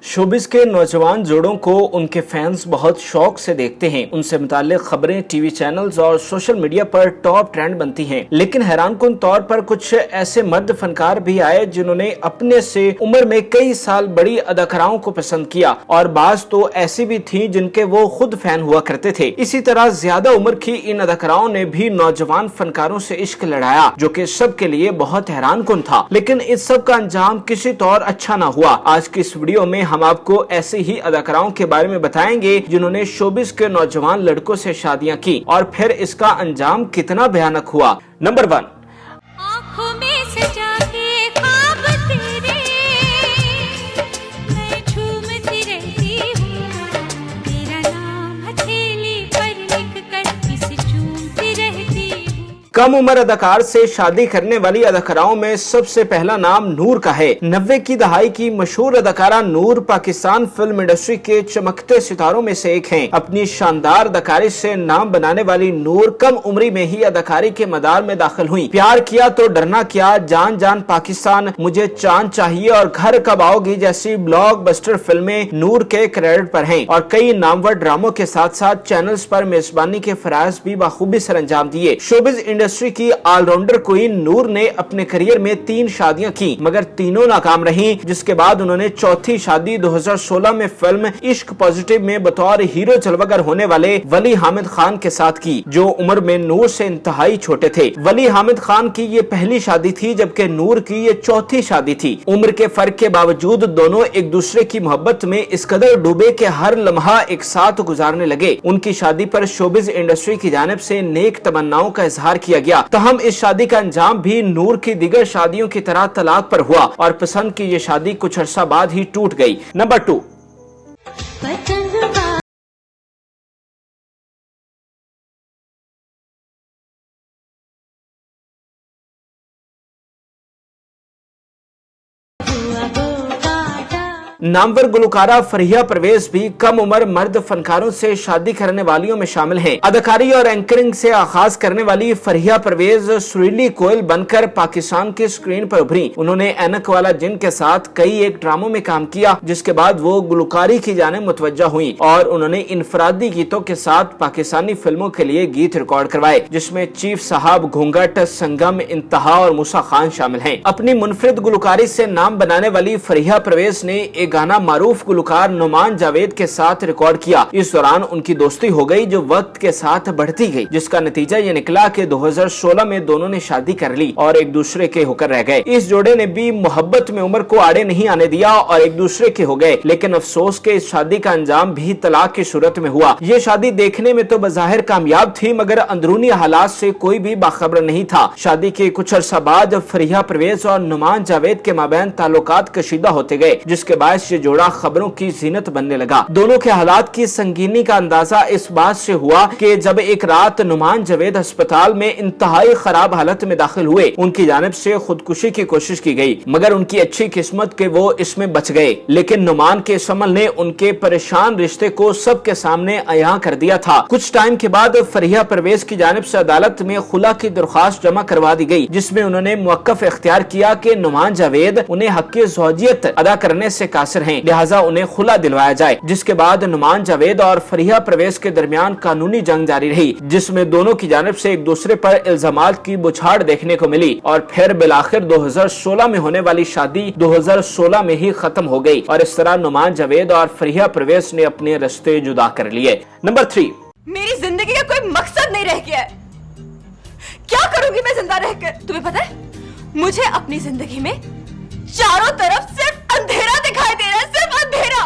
Showbiz के नौजवान जोड़ों को उनके फैंस बहुत शौक से देखते हैं। उनसे मुताल्लिक खबरें टीवी चैनल्स और सोशल मीडिया पर टॉप ट्रेंड बनती हैं। लेकिन हैरानकुन तौर पर कुछ ऐसे मर्द फनकार भी आए जिन्होंने अपने से उम्र में कई साल बड़ी अदाकाराओं को पसंद किया, और बाज तो ऐसी भी थी जिनके वो खुद फैन हुआ करते थे। इसी तरह ज्यादा उम्र की इन अदाकाराओं ने भी नौजवान फनकारों से इश्क लड़ाया, जो कि सबके लिए बहुत हैरानकुन था। लेकिन इस सब का अंजाम किसी तौर अच्छा ना हुआ। आज की इस वीडियो में हम आपको ऐसे ही अदाकाराओं के बारे में बताएंगे जिन्होंने शोबिस के नौजवान लड़कों से शादियां की और फिर इसका अंजाम कितना भयानक हुआ। नंबर 1, आँखों में सजा के ख्वाब तेरे मैं झूमती रहती हूँ, तेरा नाम हथेली पर लिख कर इसे चूमती रहती हूँ। कम उम्र अदाकार से शादी करने वाली अदाकाराओं में सबसे पहला नाम नूर का है। 90 की दहाई की मशहूर अदाकारा नूर पाकिस्तान फिल्म इंडस्ट्री के चमकते सितारों में से एक हैं। अपनी शानदार अदाकारी से नाम बनाने वाली नूर कम उम्री में ही अदाकारी के मदार में दाखिल हुई। प्यार किया तो डरना क्या, जान जान पाकिस्तान, मुझे चांद चाहिए और घर कब आओगी जैसी ब्लॉकबस्टर फिल्में नूर के क्रेडिट पर हैं, और कई नामवर ड्रामों के साथ साथ चैनल्स पर मेजबानी के फराइज भी बखूबी सर अंजाम दिए। शोबिज इंडस्ट्री की ऑलराउंडर क्वीन नूर ने अपने करियर में 3 शादियां की, मगर तीनों नाकाम रहीं, जिसके बाद उन्होंने चौथी शादी 2016 में फिल्म इश्क पॉजिटिव में बतौर हीरो जलवागर होने वाले वली हामिद खान के साथ की, जो उम्र में नूर से इंतहाई छोटे थे। वली हामिद खान की ये पहली शादी थी, जबकि नूर की ये चौथी शादी थी। उम्र के फर्क के बावजूद दोनों एक दूसरे की मोहब्बत में इस कदर डूबे कि हर लम्हा एक साथ गुजारने लगे। उनकी शादी पर शोबिज इंडस्ट्री की जानिब से नेक तमन्नाओं का इजहार किया गया। तहम इस शादी का अंजाम भी नूर की दीगर शादियों की तरह तलाक पर हुआ और पसंद की ये शादी कुछ अरसा बाद ही टूट गई। नंबर 2, नामवर गुलकारा फरिया परवेज भी कम उम्र मर्द फनकारों से शादी करने वालियों में शामिल हैं। अदाकारी और एंकरिंग से आगाज करने वाली फरिया परवेज सुरीली कोयल बनकर पाकिस्तान की स्क्रीन पर उभरी। उन्होंने ऐनक वाला जिन के साथ कई एक ड्रामों में काम किया, जिसके बाद वो गुलकारी की जाने मुतवज्जा हुई और उन्होंने इनफरादी गीतों के साथ पाकिस्तानी फिल्मों के लिए गीत रिकॉर्ड करवाए, जिसमें चीफ साहब, घूंघट, संगम, इंतहा और मूसा खान शामिल हैं। अपनी मुनफरिद गुलकारी से नाम बनाने वाली फरिया परवेज ने एक गाना मारूफ गुलकार नुमान जावेद के साथ रिकॉर्ड किया। इस दौरान उनकी दोस्ती हो गई, जो वक्त के साथ बढ़ती गई, जिसका नतीजा ये निकला कि 2016 में दोनों ने शादी कर ली और एक दूसरे के होकर रह गए। इस जोड़े ने भी मोहब्बत में उम्र को आड़े नहीं आने दिया और एक दूसरे के हो गए, लेकिन अफसोस के इस शादी का अंजाम भी तलाक की सूरत में हुआ। ये शादी देखने में तो बज़ाहिर कामयाब थी, मगर अंदरूनी हालात से कोई भी बाखबर नहीं था। शादी के कुछ अरसा बाद फरिया परवेज और नुमान जावेद के माबैन ताल्लुकात कशीदा होते गए, जिसके बाद ये जोड़ा खबरों की जीनत बनने लगा। दोनों के हालात की संगीनी का अंदाजा इस बात से हुआ कि जब एक रात नुमान जावेद अस्पताल में इंतहाई खराब हालत में दाखिल हुए, उनकी जानिब से खुदकुशी की कोशिश की गई, मगर उनकी अच्छी किस्मत के वो इसमें बच गए। लेकिन नुमान के इस अमल ने उनके परेशान रिश्ते को सबके सामने अयां कर दिया था। कुछ टाइम के बाद फरिया परवेज की जानिब से अदालत में खुला की दरख्वास्त जमा करवा दी गई, जिसमें उन्होंने मुवक्कफ इख्तियार किया कि नुमान जावेद उन्हें हक़ ज़ौजियत अदा करने से कासिर हैं, लिहाजा उन्हें खुला दिलवाया जाए। जिसके बाद नुमान जावेद और फरिया परवेज के दरमियान कानूनी जंग जारी रही, जिसमें दोनों की जानिब से एक दूसरे पर इल्जामात की बुछाड़ देखने को मिली और फिर बिलाखिर 2016 में होने वाली शादी 2016 में ही खत्म हो गई और इस तरह नुमान जावेद और फरिया परवेज ने अपने रिश्ते जुदा कर लिए। नंबर 3, मेरी जिंदगी का कोई मकसद नहीं रह गया है। क्या करूंगी मैं जिंदा रहकर? तुम्हें पता है, मुझे अपनी जिंदगी में चारों तरफ सिर्फ अंधेरा दिखाई दे रहा है, सिर्फ अंधेरा।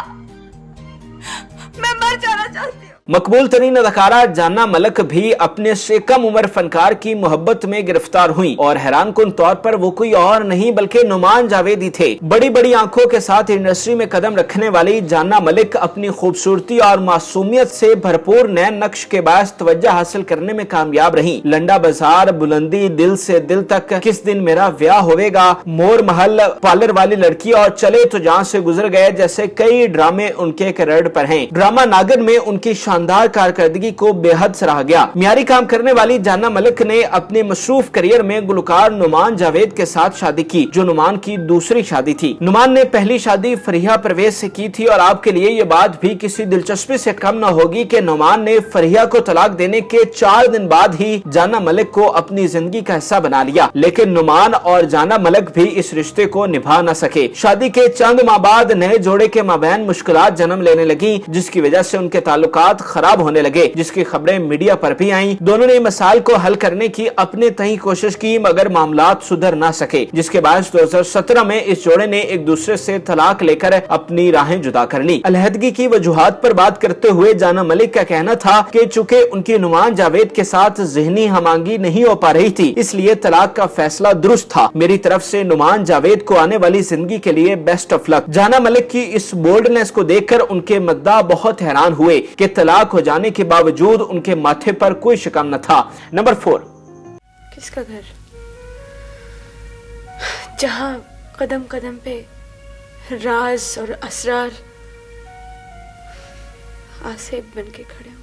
मैं मर जाना चाहती हूँ। मकबूल तरीन अदाकारा जान्ना मलिक भी अपने से कम उम्र फनकार की मोहब्बत में गिरफ्तार हुई और हैरानकुन तौर पर वो कोई और नहीं बल्कि नुमान जावेद ही थे। बड़ी बड़ी आंखों के साथ इंडस्ट्री में कदम रखने वाली जान्ना मलिक अपनी खूबसूरती और मासूमियत से भरपूर नए नक्श के बायस तवज्जो हासिल करने में कामयाब रही। लंडा बाजार, बुलंदी, दिल से दिल तक, किस दिन मेरा ब्याह होवेगा, मोर महल, पार्लर वाली लड़की और चले तो जहां से गुजर गए जैसे कई ड्रामे उनके कैरियर पर हैं। ड्रामा नागिन में उनकी शानदार कारकर्दगी को बेहद सराहा गया। मियारी काम करने वाली जाना मलिक ने अपने मसरूफ करियर में गुलकार नुमान जावेद के साथ शादी की, जो नुमान की दूसरी शादी थी। नुमान ने पहली शादी फरिया परवेज से की थी और आपके लिए ये बात भी किसी दिलचस्पी से कम न होगी कि नुमान ने फरिया को तलाक देने के 4 दिन बाद ही जाना मलिक को अपनी जिंदगी का हिस्सा बना लिया। लेकिन नुमान और जाना मलिक भी इस रिश्ते को निभा न सके। शादी के चंद माह बाद नए जोड़े के माबैन मुश्किलात जन्म लेने लगी, जिसकी वजह से उनके ताल्लुकात खराब होने लगे, जिसकी खबरें मीडिया पर भी आईं। दोनों ने मसाइल को हल करने की अपने तय कोशिश की, मगर मामलात सुधर न सके, जिसके बाद 2017 में इस जोड़े ने एक दूसरे से तलाक लेकर अपनी राहें जुदा कर ली। अलहदगी की वजूहात पर बात करते हुए जाना मलिक का कहना था कि चूंकि उनकी नुमान जावेद के साथ ज़हनी हमांगी नहीं हो पा रही थी, इसलिए तलाक का फैसला दुरुस्त था। मेरी तरफ से नुमान जावेद को आने वाली जिंदगी के लिए बेस्ट ऑफ लक। जाना मलिक की इस बोल्डनेस को देखकर उनके मद्दा बहुत हैरान हुए कि तलाक हो जाने के बावजूद उनके माथे पर कोई शिकम न था। नंबर 4, किसका घर जहां कदम कदम पे राज और असरार आसेब बन के खड़े हो,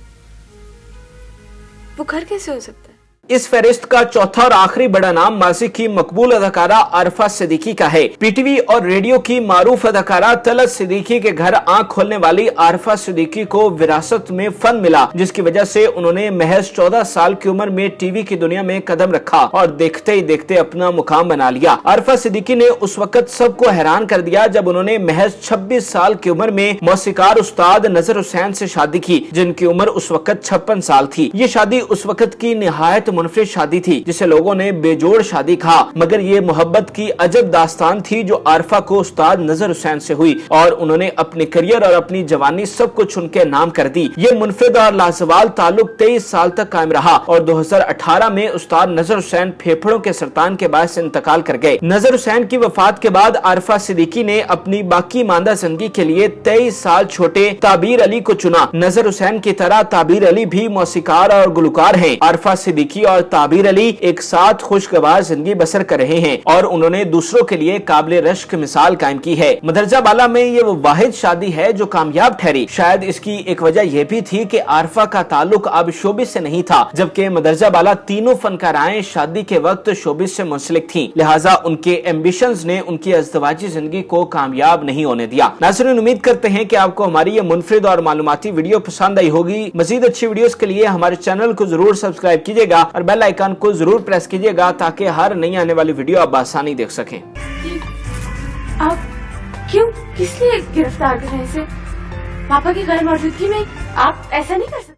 वो घर कैसे हो सकता है? इस फहरिस्त का चौथा और आखिरी बड़ा नाम माजी की मकबूल अदाकारा आरफा सिद्दीकी का है। पीटीवी और रेडियो की मारूफ अदाकारा तलत सिद्दीकी के घर आंख खोलने वाली आरफा सिद्दीकी को विरासत में फन मिला, जिसकी वजह से उन्होंने महज 14 साल की उम्र में टीवी की दुनिया में कदम रखा और देखते ही देखते अपना मुकाम बना लिया। आरफा सिद्दीकी ने उस वक्त सबको हैरान कर दिया जब उन्होंने महज 26 साल की उम्र में मौसीकार उस्ताद नजर हुसैन से शादी की, जिनकी उम्र उस वक्त 56 साल थी। ये शादी उस वक्त की निहायत मुनफरिद शादी थी, जिसे लोगों ने बेजोड़ शादी कहा, मगर ये मोहब्बत की अजब दास्तान थी जो आरफा को उस्ताद नजर हुसैन से हुई और उन्होंने अपने करियर और अपनी जवानी सब कुछ उनके नाम कर दी। ये मुनफरिद और लाजवाल ताल्लुक 23 साल तक कायम रहा और 2018 में उस्ताद नजर हुसैन फेफड़ों के सरतान के बाद से इंतकाल कर गए। नजर हुसैन की वफात के बाद आरफा सिद्दीकी ने अपनी बाकी मांदा जिंदगी के लिए 23 साल छोटे ताबीर अली को चुना। नजर हुसैन की तरह ताबीर अली भी मौसीकार और गुलकार हैं। आरफा सिद्दीकी और ताबीर अली एक साथ खुशगवार जिंदगी बसर कर रहे हैं और उन्होंने दूसरों के लिए काबिल रश्क मिसाल कायम की है। मदरजा बाला में ये वो वाहिद शादी है जो कामयाब ठहरी। शायद इसकी एक वजह यह भी थी कि आरफा का ताल्लुक अब शोबिस से नहीं था, जबकि मदरजा बाला तीनों फनकाराएं शादी के वक्त शोबिस से मुंसलिक थीं। लिहाजा उनके एम्बिशंस ने उनकी अज़दवाजी जिंदगी को कामयाब नहीं होने दिया। नाज़रीन, उम्मीद करते हैं कि आपको हमारी ये मुनफरिद और मालूमाती वीडियो पसंद आई होगी। मजीद अच्छी वीडियोस के लिए हमारे चैनल को जरूर सब्सक्राइब कीजिएगा और बेल आइकन को जरूर प्रेस कीजिएगा ताकि हर नई आने वाली वीडियो आप आसानी देख सकें। आप क्यों, किस लिए गिरफ्तार कर रहे हैं इसे? पापा की गैर मौजूदगी में आप ऐसा नहीं कर सकते।